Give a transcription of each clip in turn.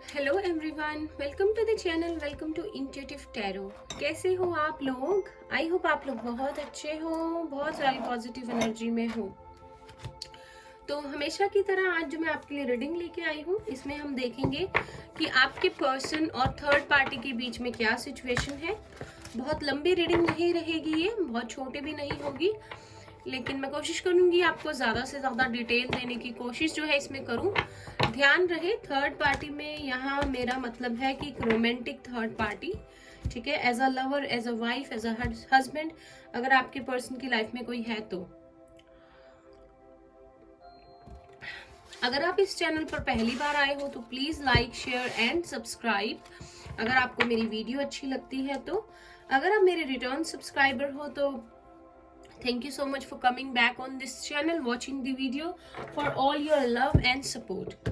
Hello everyone, welcome to the channel, welcome to intuitive tarot. कैसे हो आप लोग? आई होप आप लोग बहुत अच्छे हो, बहुत सारी पॉजिटिव एनर्जी में हो। तो हमेशा की तरह आज जो मैं आपके लिए रीडिंग लेके आई हूँ, इसमें हम देखेंगे कि आपके पर्सन और थर्ड पार्टी के बीच में क्या सिचुएशन है। बहुत लंबी रीडिंग नहीं रहेगी, ये बहुत छोटी भी नहीं होगी, लेकिन मैं कोशिश करूंगी आपको ज़्यादा से ज़्यादा डिटेल देने की कोशिश जो है इसमें करूं। ध्यान रहे, थर्ड पार्टी में यहाँ मेरा मतलब है कि रोमांटिक थर्ड पार्टी, ठीक है, as a lover, as a wife, as a husband, अगर आपके पर्सन की लाइफ में कोई है तो। अगर आप इस चैनल पर पहली बार आए हो तो please like, share and subscribe अगर आपको मेरी वीडियो अच्छी लगती है तो। अगर आप मेरे रिटर्न सब्सक्राइबर हो तो thank you so much for coming back on this channel, watching the video, for all your love and support।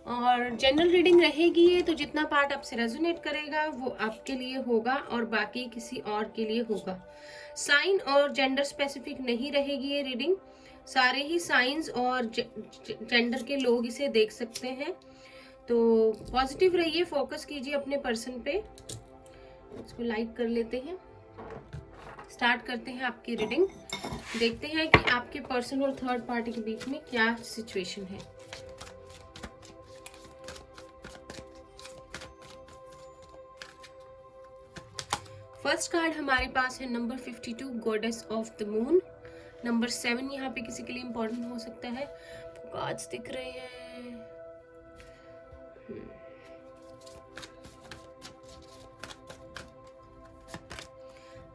और जनरल रीडिंग रहेगी ये, तो जितना पार्ट आपसे रेजोनेट करेगा वो आपके लिए होगा और बाकी किसी और के लिए होगा। साइन और जेंडर स्पेसिफिक नहीं रहेगी ये रीडिंग, सारे ही साइंस और जेंडर के लोग इसे देख सकते हैं। तो पॉजिटिव रहिए, फोकस कीजिए अपने पर्सन पे। इसको लाइट कर लेते हैं, स्टार्ट करते हैं आपकी रीडिंग। देखते हैं कि आपके पर्सन और थर्ड पार्टी के बीच में क्या सिचुएशन है। फर्स्ट कार्ड हमारे पास है number 52, goddess of the moon. Number 7 यहाँ पे किसी के लिए इंपॉर्टेंट हो सकता है। कार्ड्स दिख रहे हैं।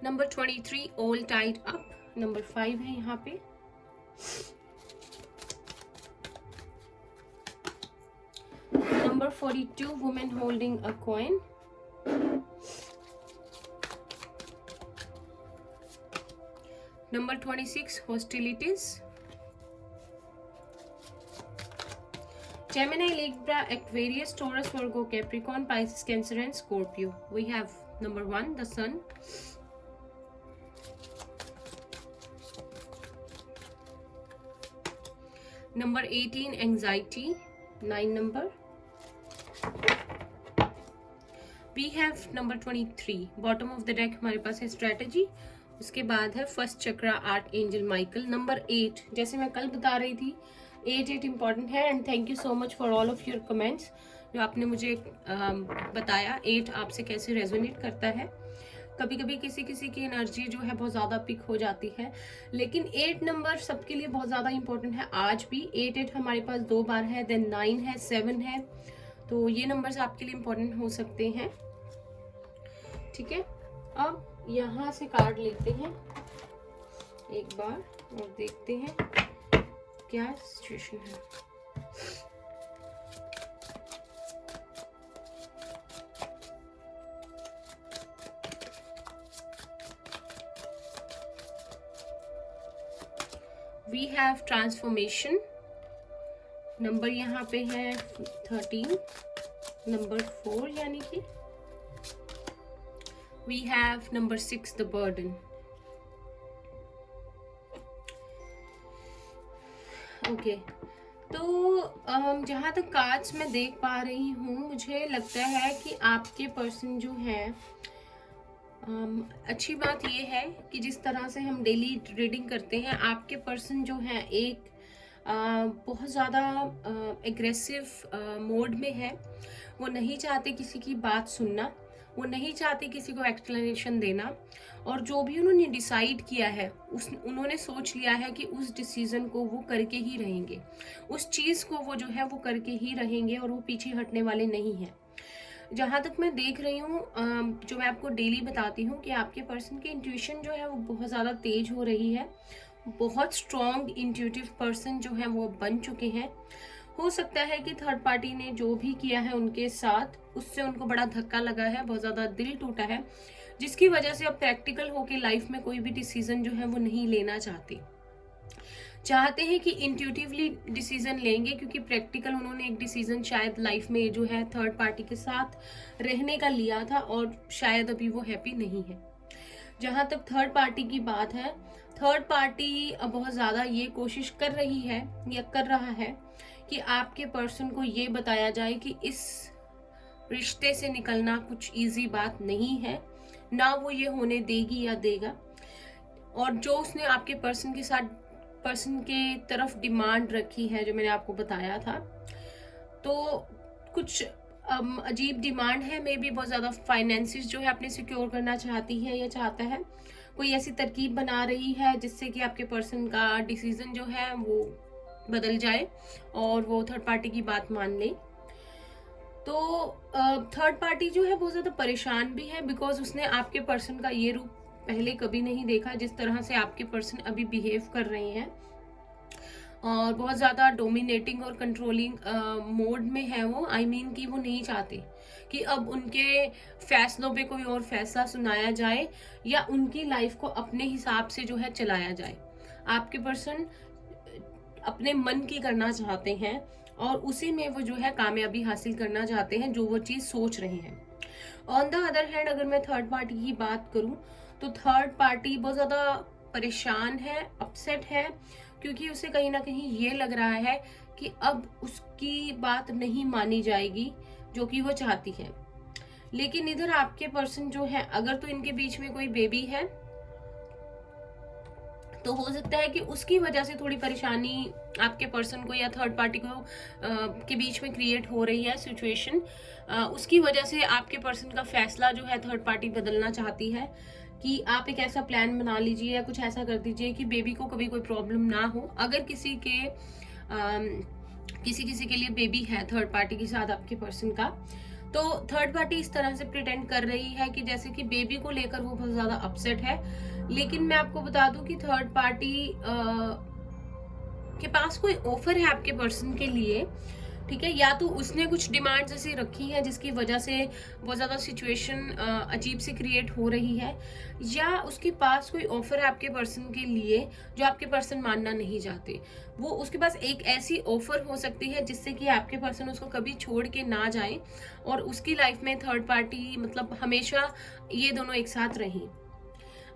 Number 23, all tied up. Number 5 है यहाँ पे। Number 42, women holding a coin. Number 26, hostilities। Gemini, Libra, Aquarius, Taurus, Virgo, Capricorn, Pisces, Cancer and Scorpio. We have number 1, the Sun. Number 18, anxiety, 9 number. We have number 23, bottom of the deck हमारे पास है strategy। उसके बाद है first चक्रा, art angel Michael. Number 8, जैसे मैं कल बता रही थी, 8 इंपॉर्टेंट है। And thank you so much for all of your comments, जो आपने मुझे बताया 8 आपसे कैसे रेजोनेट करता है। कभी कभी किसी किसी की एनर्जी जो है बहुत ज़्यादा पिक हो जाती है, लेकिन 8 नंबर सबके लिए बहुत ज़्यादा इंपॉर्टेंट है। आज भी 8 हमारे पास 2 बार है, देन 9 है, 7 है, तो ये नंबर्स आपके लिए इंपॉर्टेंट हो सकते हैं। ठीक है, अब यहाँ से कार्ड लेते हैं एक बार और देखते हैं क्या सिचुएशन है। We have transformation. नंबर यहाँ पे है 13, नंबर 4 यानी कि। We have number 6, the burden. Okay, तो जहाँ तक कार्ड्स मैं देख पा रही हूँ, मुझे लगता है कि आपके पर्सन जो है, अच्छी बात ये है कि जिस तरह से हम डेली रीडिंग करते हैं, आपके पर्सन जो है एक बहुत ज़्यादा एग्रेसिव मोड में है। वो नहीं चाहते किसी की बात सुनना, वो नहीं चाहते किसी को एक्सप्लेनेशन देना, और जो भी उन्होंने डिसाइड किया है उन्होंने सोच लिया है कि उस डिसीजन को वो करके ही रहेंगे, उस चीज़ को वो जो है वो करके ही रहेंगे और वो पीछे हटने वाले नहीं हैं। जहाँ तक मैं देख रही हूँ, जो मैं आपको डेली बताती हूँ कि आपके पर्सन की इंट्यूशन जो है वो बहुत ज़्यादा तेज हो रही है। बहुत स्ट्रॉन्ग इंट्यूटिव पर्सन जो है वो बन चुके हैं। हो सकता है कि थर्ड पार्टी ने जो भी किया है उनके साथ, उससे उनको बड़ा धक्का लगा है, बहुत ज़्यादा दिल टूटा है, जिसकी वजह से अब प्रैक्टिकल होके लाइफ में कोई भी डिसीजन जो है वो नहीं लेना चाहते हैं कि इंट्यूटिवली डिसीजन लेंगे, क्योंकि प्रैक्टिकल उन्होंने एक डिसीजन शायद लाइफ में जो है थर्ड पार्टी के साथ रहने का लिया था और शायद अभी वो हैप्पी नहीं है। जहाँ तक थर्ड पार्टी की बात है, थर्ड पार्टी बहुत ज़्यादा ये कोशिश कर रही है या कर रहा है कि आपके पर्सन को ये बताया जाए कि इस रिश्ते से निकलना कुछ इजी बात नहीं है, ना वो ये होने देगी या देगा। और जो उसने आपके पर्सन के तरफ डिमांड रखी है, जो मैंने आपको बताया था, तो कुछ अजीब डिमांड है, मे बी बहुत ज़्यादा फाइनेंसिस जो है अपने सिक्योर करना चाहती है या चाहता है। कोई ऐसी तरकीब बना रही है जिससे कि आपके पर्सन का डिसीजन जो है वो बदल जाए और वो थर्ड पार्टी की बात मान ले। तो थर्ड पार्टी जो है बहुत ज़्यादा परेशान भी है, बिकॉज उसने आपके पर्सन का ये रूप पहले कभी नहीं देखा जिस तरह से आपके पर्सन अभी बिहेव कर रहे हैं, और बहुत ज़्यादा डोमिनेटिंग और कंट्रोलिंग मोड में है वो। आई मीन कि वो नहीं चाहते कि अब उनके फैसलों पे कोई और फैसला सुनाया जाए या उनकी लाइफ को अपने हिसाब से जो है चलाया जाए। आपके पर्सन अपने मन की करना चाहते हैं और उसी में वो जो है कामयाबी हासिल करना चाहते हैं जो वो चीज़ सोच रहे हैं। ऑन द अदर हैंड अगर मैं थर्ड पार्टी की बात करूं तो थर्ड पार्टी बहुत ज़्यादा परेशान है, अपसेट है, क्योंकि उसे कहीं ना कहीं ये लग रहा है कि अब उसकी बात नहीं मानी जाएगी जो कि वो चाहती है। लेकिन इधर आपके पर्सन जो है, अगर तो इनके बीच में कोई बेबी है तो हो सकता है कि उसकी वजह से थोड़ी परेशानी आपके पर्सन को या थर्ड पार्टी को के बीच में क्रिएट हो रही है सिचुएशन। उसकी वजह से आपके पर्सन का फैसला जो है थर्ड पार्टी बदलना चाहती है कि आप एक ऐसा प्लान बना लीजिए या कुछ ऐसा कर दीजिए कि बेबी को कभी कोई प्रॉब्लम ना हो। अगर किसी किसी के लिए बेबी है थर्ड पार्टी के साथ आपके पर्सन का, तो थर्ड पार्टी इस तरह से प्रिटेंड कर रही है कि जैसे कि बेबी को लेकर वो बहुत ज्यादा अपसेट है। लेकिन मैं आपको बता दूं कि थर्ड पार्टी के पास कोई ऑफर है आपके पर्सन के लिए, ठीक है। या तो उसने कुछ डिमांड्स ऐसी रखी है जिसकी वजह से बहुत ज़्यादा सिचुएशन अजीब सी क्रिएट हो रही है, या उसके पास कोई ऑफर है आपके पर्सन के लिए जो आपके पर्सन मानना नहीं चाहते। वो उसके पास एक ऐसी ऑफर हो सकती है जिससे कि आपके पर्सन उसको कभी छोड़ के ना जाए और उसकी लाइफ में थर्ड पार्टी मतलब हमेशा ये दोनों एक साथ रहें।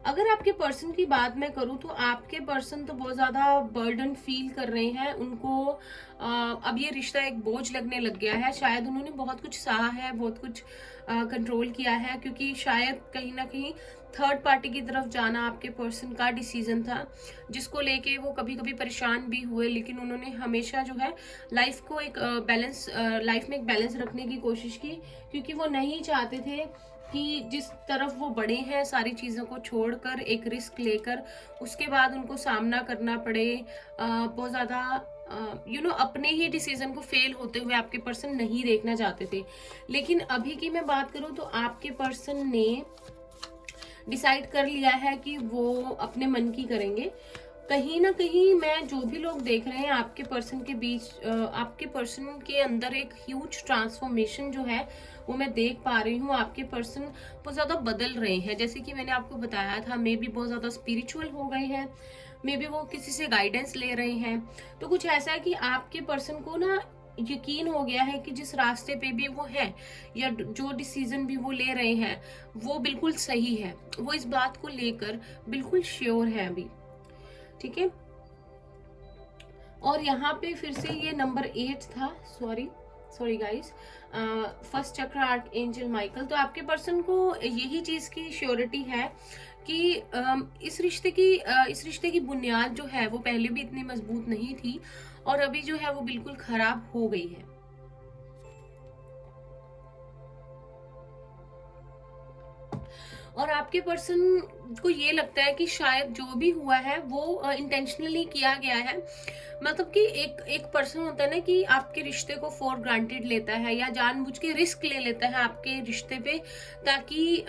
अगर आपके पर्सन की बात मैं करूं तो आपके पर्सन तो बहुत ज़्यादा बर्डन फील कर रहे हैं। उनको अब ये रिश्ता एक बोझ लगने लग गया है। शायद उन्होंने बहुत कुछ सहा है, बहुत कुछ कंट्रोल किया है, क्योंकि शायद कहीं ना कहीं थर्ड पार्टी की तरफ जाना आपके पर्सन का डिसीजन था जिसको लेके वो कभी कभी परेशान भी हुए। लेकिन उन्होंने हमेशा जो है लाइफ को एक लाइफ में एक बैलेंस रखने की कोशिश की, क्योंकि वो नहीं चाहते थे कि जिस तरफ वो बड़े हैं सारी चीज़ों को छोड़कर एक रिस्क लेकर उसके बाद उनको सामना करना पड़े। बहुत ज़्यादा अपने ही डिसीजन को फेल होते हुए आपके पर्सन नहीं देखना चाहते थे। लेकिन अभी की मैं बात करूं तो आपके पर्सन ने डिसाइड कर लिया है कि वो अपने मन की करेंगे। कहीं ना कहीं मैं जो भी लोग देख रहे हैं आपके पर्सन के बीच, आपके पर्सन के अंदर एक ह्यूज ट्रांसफॉर्मेशन जो है वो मैं देख पा रही हूँ। आपके पर्सन बहुत ज़्यादा बदल रहे हैं, जैसे कि मैंने आपको बताया था। मे बी बहुत ज़्यादा स्पिरिचुअल हो गए हैं, मे बी वो किसी से गाइडेंस ले रहे हैं। तो कुछ ऐसा है कि आपके पर्सन को ना यकीन हो गया है कि जिस रास्ते पे भी वो है या जो डिसीजन भी वो ले रहे हैं वो बिल्कुल सही है। वो इस बात को लेकर बिल्कुल श्योर है अभी, ठीक है। और यहाँ पे फिर से ये नंबर 8 था, सॉरी गाइस, फर्स्ट चक्र आर्क एंजल माइकल। तो आपके पर्सन को यही चीज की श्योरिटी है कि इस रिश्ते की बुनियाद जो है वो पहले भी इतनी मजबूत नहीं थी और अभी जो है वो बिल्कुल खराब हो गई है। और आपके पर्सन को ये लगता है कि शायद जो भी हुआ है वो इंटेंशनली किया गया है। मतलब कि एक पर्सन होता है ना कि आपके रिश्ते को फॉर ग्रांटेड लेता है या जानबूझ के रिस्क ले लेता है आपके रिश्ते पे, ताकि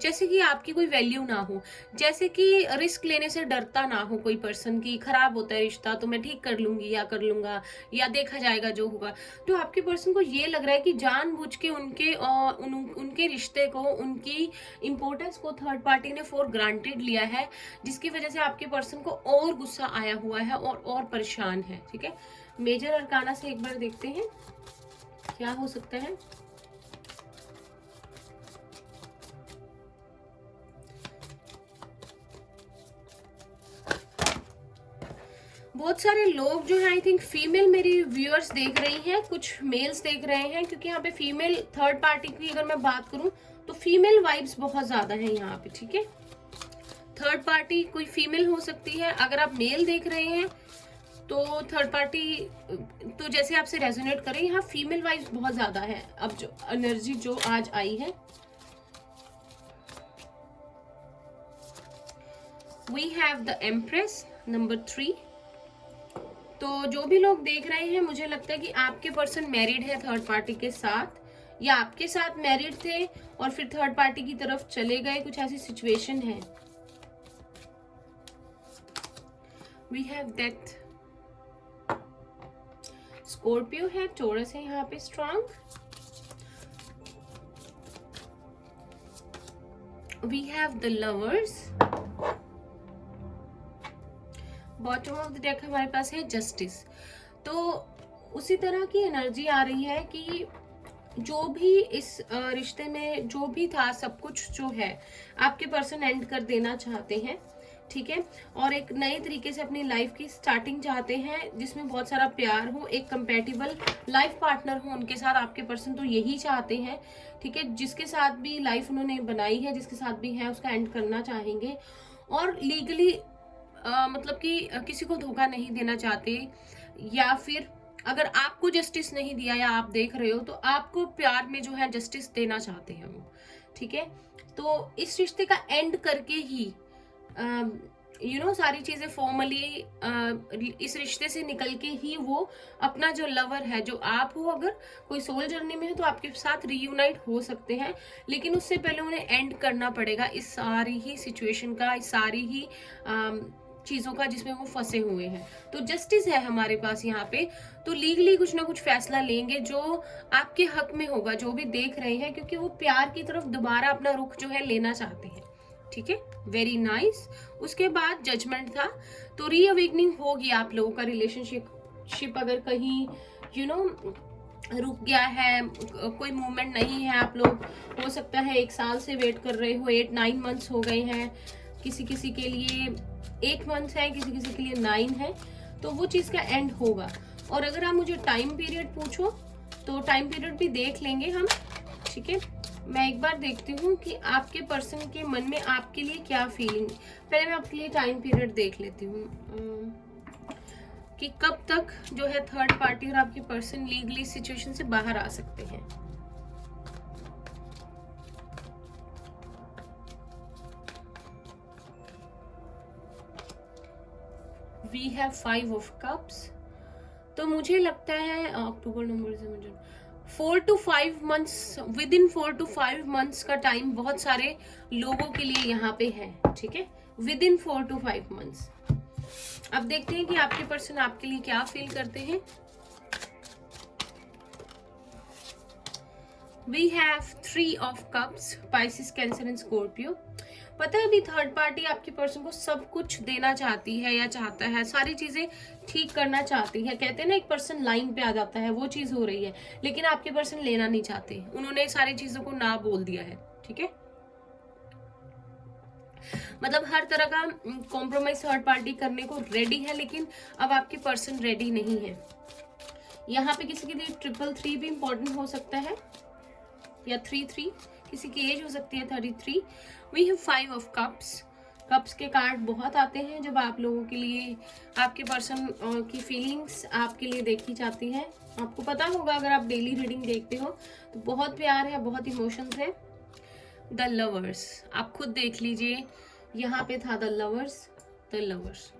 जैसे कि आपकी कोई वैल्यू ना हो, जैसे कि रिस्क लेने से डरता ना हो कोई पर्सन की खराब होता है रिश्ता तो मैं ठीक कर लूंगी या कर लूंगा या देखा जाएगा जो होगा। तो आपके पर्सन को ये लग रहा है कि जानबूझ के उनके रिश्ते को, उनकी इम्पोर्टेंस को थर्ड पार्टी ने फॉर ग्रांटेड लिया है, जिसकी वजह से आपके पर्सन को और गुस्सा आया हुआ है और परेशान है, ठीक है। मेजर अरकाना से एक बार देखते हैं क्या हो सकता है। बहुत सारे लोग जो है आई थिंक फीमेल मेरी व्यूअर्स देख रही हैं, कुछ मेल्स देख रहे हैं, क्योंकि यहाँ पे फीमेल थर्ड पार्टी की अगर मैं बात करूं तो फीमेल वाइब्स बहुत ज्यादा है यहाँ पे, ठीक है। थर्ड पार्टी कोई फीमेल हो सकती है। अगर आप मेल देख रहे हैं तो थर्ड पार्टी तो जैसे आपसे रेजोनेट करे, यहाँ फीमेल वाइब्स बहुत ज्यादा है। अब जो एनर्जी जो आज आई है, we have the empress number 3। तो जो भी लोग देख रहे हैं, मुझे लगता है कि आपके पर्सन मैरिड है थर्ड पार्टी के साथ, या आपके साथ मैरिड थे और फिर थर्ड पार्टी की तरफ चले गए, कुछ ऐसी सिचुएशन है। वी हैव डेथ, स्कॉर्पियो है, टोरस है यहाँ पे strong. We have the lovers, bottom of the deck हमारे पास है जस्टिस। तो उसी तरह की एनर्जी आ रही है कि जो भी इस रिश्ते में जो भी था, सब कुछ जो है आपके पर्सन एंड कर देना चाहते हैं, ठीक है। और एक नए तरीके से अपनी लाइफ की स्टार्टिंग चाहते हैं, जिसमें बहुत सारा प्यार हो, एक कंपैटिबल लाइफ पार्टनर हो उनके साथ। आपके पर्सन तो यही चाहते हैं, ठीक है। जिसके साथ भी लाइफ उन्होंने बनाई है, जिसके साथ भी है, उसका एंड करना चाहेंगे। और लीगली मतलब कि किसी को धोखा नहीं देना चाहते, या फिर अगर आपको जस्टिस नहीं दिया या आप देख रहे हो तो आपको प्यार में जो है जस्टिस देना चाहते हैं वो, ठीक है। तो इस रिश्ते का एंड करके ही सारी चीजें फॉर्मली इस रिश्ते से निकल के ही वो अपना जो लवर है, जो आप हो, अगर कोई सोल जर्नी में है तो आपके साथ रीयूनाइट हो सकते हैं, लेकिन उससे पहले उन्हें एंड करना पड़ेगा इस सारी ही सिचुएशन का, इस सारी ही चीजों का जिसमें वो फंसे हुए हैं। तो जस्टिस है हमारे पास यहाँ पे, तो लीगली कुछ ना कुछ फैसला लेंगे जो आपके हक में होगा, जो भी देख रहे हैं, क्योंकि वो प्यार की तरफ दोबारा अपना रुख जो है लेना चाहते हैं, ठीक है। Very nice. उसके बाद जजमेंट था, तो रीअवेकनिंग होगी आप लोगों का रिलेशनशिप अगर कहीं रुक गया है, कोई मूवमेंट नहीं है, आप लोग हो सकता है 1 साल से वेट कर रहे हो, 8-9 मंथ्स हो गए हैं, किसी किसी के लिए 8 मंथ्स है, किसी किसी के लिए 9 है, तो वो चीज का एंड होगा। और अगर आप मुझे टाइम पीरियड पूछो तो टाइम पीरियड भी देख लेंगे हम, ठीक है। मैं एक बार देखती हूँ कि आपके पर्सन के मन में आपके लिए क्या फीलिंग। पहले मैं आपके लिए टाइम पीरियड देख लेती हूँ कि कब तक जो है थर्ड पार्टी और आपके पर्सन लीगली सिचुएशन से बाहर आ सकते हैं। We have 5 of cups. तो मुझे लगता है अक्टूबर, नवंबर से मुझे 4 to 5 months, with in 4 to 5 months का टाइम बहुत सारे लोगों के लिए यहाँ पे है, ठीक है। With in 4 to 5 months. अब देखते हैं कि आपके पर्सन आपके लिए क्या फील करते हैं। We have 3 of cups, Pisces, Cancer and Scorpio. पता है अभी थर्ड पार्टी आपके पर्सन को सब कुछ देना चाहती है या चाहता है, सारी चीजें ठीक करना चाहती है। कहते हैं ना, एक पर्सन लाइन पे आ जाता है, वो चीज हो रही है, लेकिन आपके पर्सन लेना नहीं चाहते, उन्होंने सारी चीजों को ना बोल दिया है, ठीक है। मतलब हर तरह का कॉम्प्रोमाइज थर्ड पार्टी करने को रेडी है, लेकिन अब आपके पर्सन रेडी नहीं है। यहाँ पे किसी के लिए 333 भी इंपॉर्टेंट हो सकता है, या 33, किसी की एज हो सकती है 33। We have 5 of cups. Cups के कार्ड बहुत आते हैं जब आप लोगों के लिए, आपके पर्सन की फीलिंग्स आपके लिए देखी जाती है। आपको पता होगा अगर आप डेली रीडिंग देखते हो तो बहुत प्यार है, बहुत इमोशंस है। द लवर्स, आप खुद देख लीजिए, यहाँ पे था द लवर्स, द लवर्स,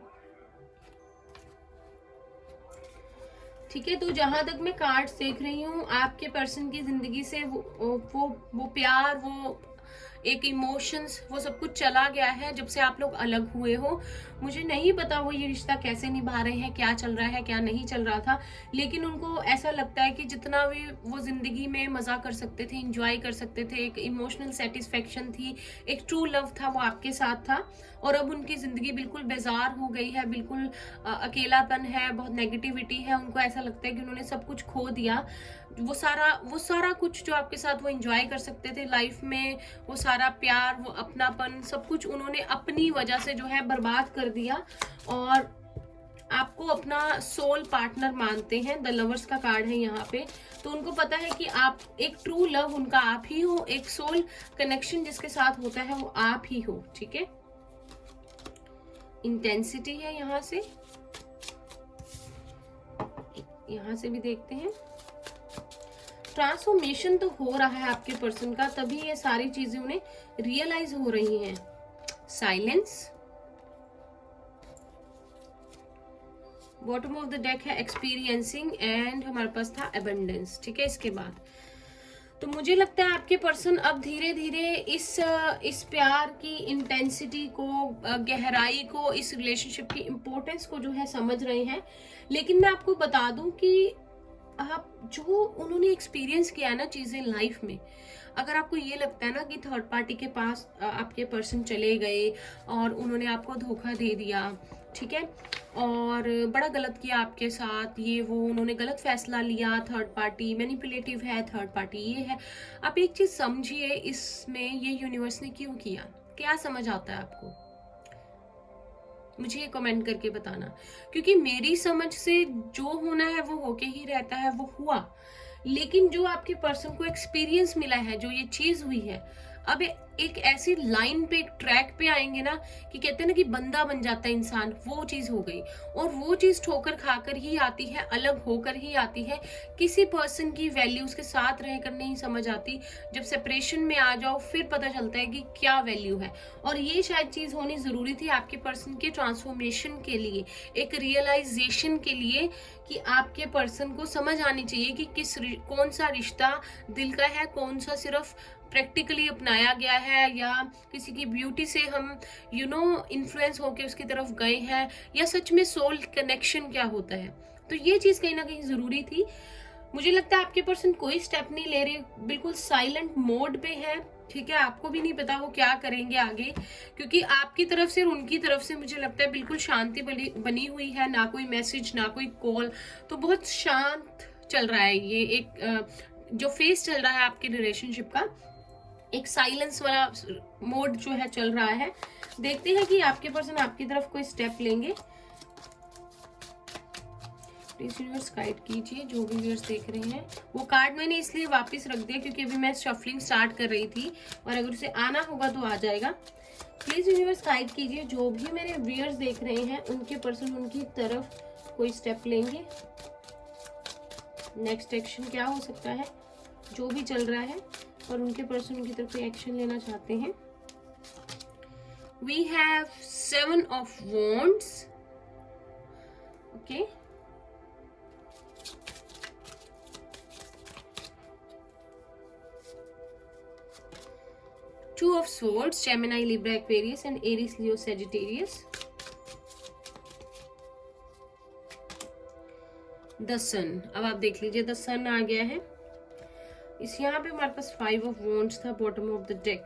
ठीक है। तो जहां तक मैं कार्ड्स देख रही हूँ, आपके पर्सन की जिंदगी से वो प्यार, वो एक इमोशंस, वो सब कुछ चला गया है जब से आप लोग अलग हुए हो। मुझे नहीं पता वो ये रिश्ता कैसे निभा रहे हैं, क्या चल रहा है, क्या नहीं चल रहा था, लेकिन उनको ऐसा लगता है कि जितना भी वो जिंदगी में मजा कर सकते थे, एंजॉय कर सकते थे, एक इमोशनल सेटिस्फेक्शन थी, एक ट्रू लव था, वो आपके साथ था। और अब उनकी जिंदगी बिल्कुल बेजार हो गई है, बिल्कुल अकेलापन है, बहुत नेगेटिविटी है। उनको ऐसा लगता है कि उन्होंने सब कुछ खो दिया। वो सारा कुछ जो आपके साथ वो एंजॉय कर सकते थे लाइफ में, वो सारा प्यार, वो अपनापन, सब कुछ उन्होंने अपनी वजह से जो है बर्बाद कर दिया। और आपको अपना सोल पार्टनर मानते हैं। द लवर्स का कार्ड है यहाँ पे, तो उनको पता है कि आप एक ट्रू लव उनका आप ही हो, एक सोल कनेक्शन जिसके साथ होता है वो आप ही हो, ठीक है। इंटेंसिटी है यहाँ से, यहाँ से भी देखते हैं। ट्रांसफॉर्मेशन तो हो रहा है आपके पर्सन का, तभी ये सारी चीजें उन्हें रियलाइज हो रही हैं। Silence, bottom of the deck है एक्सपीरियंसिंग, एंड हमारे पास था अबंडेंस, ठीक है। इसके बाद तो मुझे लगता है आपके पर्सन अब धीरे धीरे इस प्यार की इंटेंसिटी को, गहराई को, इस रिलेशनशिप की इम्पोर्टेंस को जो है समझ रहे हैं। लेकिन मैं आपको बता दूं कि आप जो उन्होंने एक्सपीरियंस किया है ना चीजें लाइफ में, अगर आपको ये लगता है ना कि थर्ड पार्टी के पास आपके पर्सन चले गए और उन्होंने आपको धोखा दे दिया, ठीक है, और बड़ा गलत किया आपके साथ, ये वो उन्होंने गलत फैसला लिया, थर्ड पार्टी मैनिपुलेटिव है, थर्ड पार्टी ये है, आप एक चीज समझिए, इसमें ये यूनिवर्स ने क्यों किया, क्या समझ आता है आपको, मुझे ये कमेंट करके बताना। क्योंकि मेरी समझ से जो होना है वो होके ही रहता है, वो हुआ। लेकिन जो आपके पर्सन को एक्सपीरियंस मिला है, जो ये चीज हुई है, अब एक ऐसी लाइन पे, एक ट्रैक पे आएंगे ना कि कहते हैं ना कि बंदा बन जाता है इंसान, वो चीज हो गई। और वो चीज ठोकर खाकर ही आती है, अलग होकर ही आती है। किसी पर्सन की वैल्यू उसके साथ रहकर नहीं समझ आती, जब सेपरेशन में आ जाओ फिर पता चलता है कि क्या वैल्यू है। और ये शायद चीज होनी जरूरी थी आपके पर्सन के ट्रांसफॉर्मेशन के लिए, एक रियलाइजेशन के लिए, कि आपके पर्सन को समझ आनी चाहिए कि कौन सा रिश्ता दिल का है, कौन सा सिर्फ प्रैक्टिकली अपनाया गया है, या किसी की ब्यूटी से हम इन्फ्लुएंस होके उसकी तरफ गए हैं, या सच में सोल कनेक्शन क्या होता है। तो ये चीज कहीं ना कहीं जरूरी थी। मुझे लगता है आपके पर्सन कोई स्टेप नहीं ले रहे, बिल्कुल साइलेंट मोड पे है, ठीक है। आपको भी नहीं पता वो क्या करेंगे आगे, क्योंकि आपकी तरफ से और उनकी तरफ से मुझे लगता है बिल्कुल शांति बनी हुई है, ना कोई मैसेज, ना कोई कॉल, तो बहुत शांत चल रहा है ये एक जो फेस चल रहा है आपके रिलेशनशिप का, एक साइलेंस वाला मोड जो है चल रहा है। देखते हैं कि आपके पर्सन आपकी तरफ कोई स्टेप लेंगे। प्लीज यूनिवर्स गाइड कीजिए जो भी व्यूअर्स देख रहे हैं। वो कार्ड मैंने इसलिए वापस रख दिया क्योंकि अभी मैं शफलिंग स्टार्ट कर रही थी, और अगर उसे आना होगा तो आ जाएगा। प्लीज यूनिवर्स गाइड कीजिए जो भी मेरे व्यूअर्स देख रहे हैं, उनके पर्सन उनकी तरफ कोई स्टेप लेंगे। नेक्स्ट एक्शन क्या हो सकता है, जो भी चल रहा है, और उनके पर्सन उनकी तरफ कोई एक्शन लेना चाहते हैं। We have 7 of wands, okay, Two of Swords, Gemini, Libra, Aquarius and Aries, Leo, Sagittarius. The Sun, अब आप देख लीजिए The Sun आ गया है। इस यहाँ पे हमारे पास 5 of Wands था बॉटम ऑफ द डेक।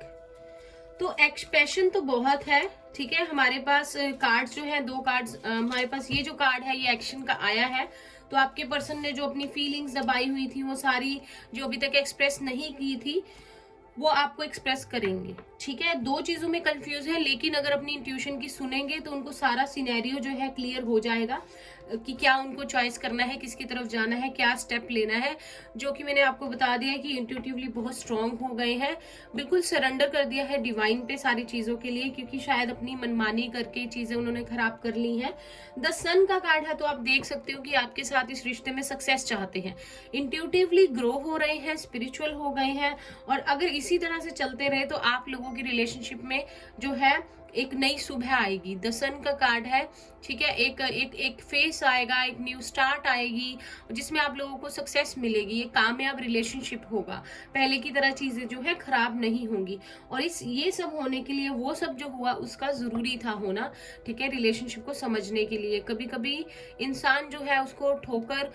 तो एक्सप्रेशन तो बहुत है, ठीक है। हमारे पास कार्ड्स जो है, 2 कार्ड्स हमारे पास, ये जो कार्ड है ये एक्शन का आया है। तो आपके पर्सन ने जो अपनी फीलिंग्स दबाई हुई थी, वो सारी जो अभी तक एक्सप्रेस नहीं की थी, वो आपको एक्सप्रेस करेंगे, ठीक है। 2 चीजों में कंफ्यूज है, लेकिन अगर अपनी इंट्यूशन की सुनेंगे तो उनको सारा सिनेरियो जो है क्लियर हो जाएगा कि क्या उनको चॉइस करना है, किसकी तरफ जाना है, क्या स्टेप लेना है। जो कि मैंने आपको बता दिया है कि इंट्यूटिवली बहुत स्ट्रांग हो गए हैं, बिल्कुल सरेंडर कर दिया है डिवाइन पे सारी चीजों के लिए, क्योंकि शायद अपनी मनमानी करके चीजें उन्होंने खराब कर ली हैं। द सन का कार्ड है, तो आप देख सकते हो कि आपके साथ इस रिश्ते में सक्सेस चाहते हैं, इंट्यूटिवली ग्रो हो रहे हैं, स्पिरिचुअल हो गए हैं। और अगर इसी तरह से चलते रहे तो आप लोगों की रिलेशनशिप में जो है एक नई सुबह आएगी। द सन का कार्ड है, ठीक है। एक फेस आएगा, एक न्यू स्टार्ट आएगी, जिसमें आप लोगों को सक्सेस मिलेगी। ये कामयाब रिलेशनशिप होगा, पहले की तरह चीजें जो है खराब नहीं होंगी। और ये सब होने के लिए वो सब जो हुआ उसका जरूरी था होना, ठीक है, रिलेशनशिप को समझने के लिए। कभी कभी इंसान जो है उसको ठोकर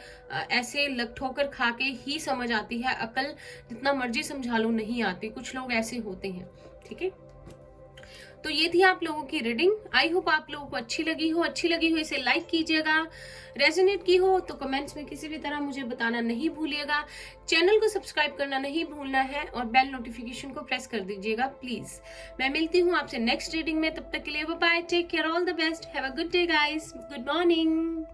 ठोकर खा के ही समझ आती है, अकल जितना मर्जी समझा लो नहीं आती। कुछ लोग ऐसे होते हैं, ठीक है। तो ये थी आप लोगों की रीडिंग। आई होप आप लोगों को अच्छी लगी हो इसे लाइक कीजिएगा। रेजोनेट की हो तो कमेंट्स में किसी भी तरह मुझे बताना नहीं भूलिएगा। चैनल को सब्सक्राइब करना नहीं भूलना है और बेल नोटिफिकेशन को प्रेस कर दीजिएगा प्लीज। मैं मिलती हूँ आपसे नेक्स्ट रीडिंग में, तब तक के लिए bye bye, take care, all the best, have a good day guys, good morning.